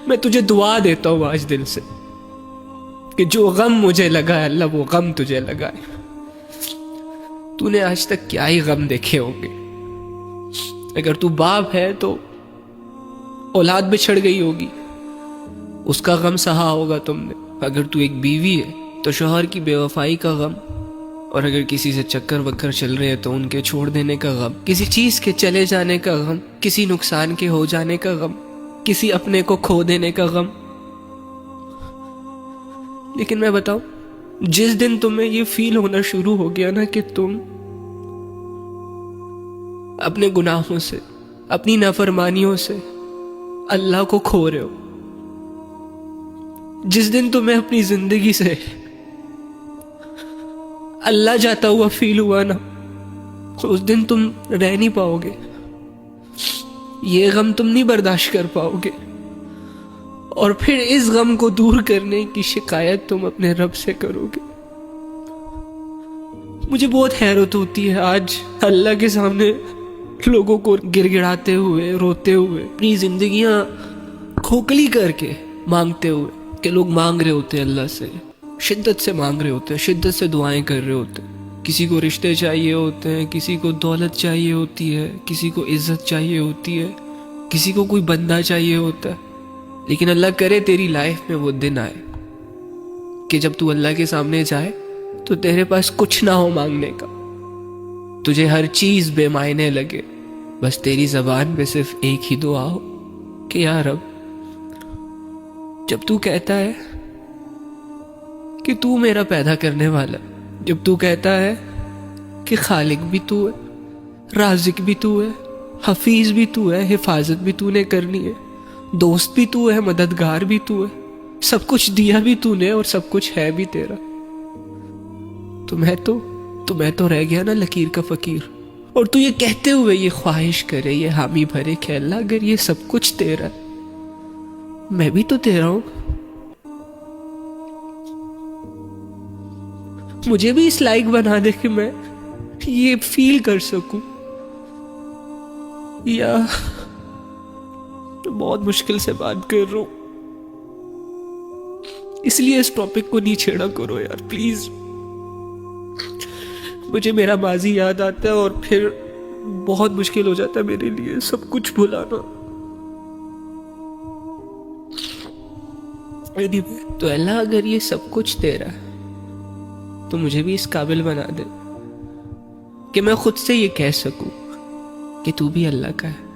میں تجھے دعا دیتا ہوں آج دل سے کہ جو غم مجھے لگا ہے اللہ وہ غم تجھے لگا ہے. تو نے آج تک کیا ہی غم دیکھے ہوں گے. اگر تو باپ ہے تو اولاد بچھڑ گئی ہوگی، اس کا غم سہا ہوگا تم نے. اگر تو ایک بیوی ہے تو شوہر کی بے وفائی کا غم، اور اگر کسی سے چکر وکر چل رہے ہیں تو ان کے چھوڑ دینے کا غم، کسی چیز کے چلے جانے کا غم، کسی نقصان کے ہو جانے کا غم، کسی اپنے کو کھو دینے کا غم. لیکن میں بتاؤں، جس دن تمہیں یہ فیل ہونا شروع ہو گیا نا کہ تم اپنے گناہوں سے، اپنی نافرمانیوں سے اللہ کو کھو رہے ہو، جس دن تمہیں اپنی زندگی سے اللہ جاتا ہوا فیل ہوا نا، تو اس دن تم رہ نہیں پاؤ گے. یہ غم تم نہیں برداشت کر پاؤ گے، اور پھر اس غم کو دور کرنے کی شکایت تم اپنے رب سے کرو گے. مجھے بہت حیرت ہوتی ہے آج اللہ کے سامنے لوگوں کو گر گڑاتے ہوئے، روتے ہوئے، اپنی زندگیاں کھوکھلی کر کے مانگتے ہوئے، کہ لوگ مانگ رہے ہوتے ہیں اللہ سے، شدت سے مانگ رہے ہوتے ہیں، شدت سے دعائیں کر رہے ہوتے ہیں. کسی کو رشتے چاہیے ہوتے ہیں، کسی کو دولت چاہیے ہوتی ہے، کسی کو عزت چاہیے ہوتی ہے، کسی کو کوئی بندہ چاہیے ہوتا ہے. لیکن اللہ کرے تیری لائف میں وہ دن آئے کہ جب تو اللہ کے سامنے جائے تو تیرے پاس کچھ نہ ہو مانگنے کا، تجھے ہر چیز بے معنی لگے، بس تیری زبان پہ صرف ایک ہی دعا ہو کہ یا رب. جب تو کہتا ہے کہ تو میرا پیدا کرنے والا، جب تو کہتا ہے کہ خالق بھی تو ہے، رازق بھی تو ہے، حفیظ بھی تو ہے، حفاظت بھی تو نے کرنی ہے، دوست بھی تو ہے، مددگار بھی تو ہے، سب کچھ دیا بھی تو نے اور سب کچھ ہے بھی تیرا، تو میں تو رہ گیا نا لکیر کا فقیر. اور تو یہ کہتے ہوئے یہ خواہش کرے، یہ حامی بھرے کہ اللہ اگر یہ سب کچھ تیرا ہے، میں بھی تو تیرا ہوں، مجھے بھی اس لائق بنا دے کہ میں یہ فیل کر سکوں. یا بہت مشکل سے بات کر رہا ہوں، اس لیے اس ٹاپک کو نہیں چھیڑا کرو یار پلیز. مجھے میرا ماضی یاد آتا ہے اور پھر بہت مشکل ہو جاتا ہے میرے لیے سب کچھ بھلانا. تو اللہ اگر یہ سب کچھ تیرا ہے تو مجھے بھی اس قابل بنا دے کہ میں خود سے یہ کہہ سکوں کہ تو بھی اللہ کا ہے.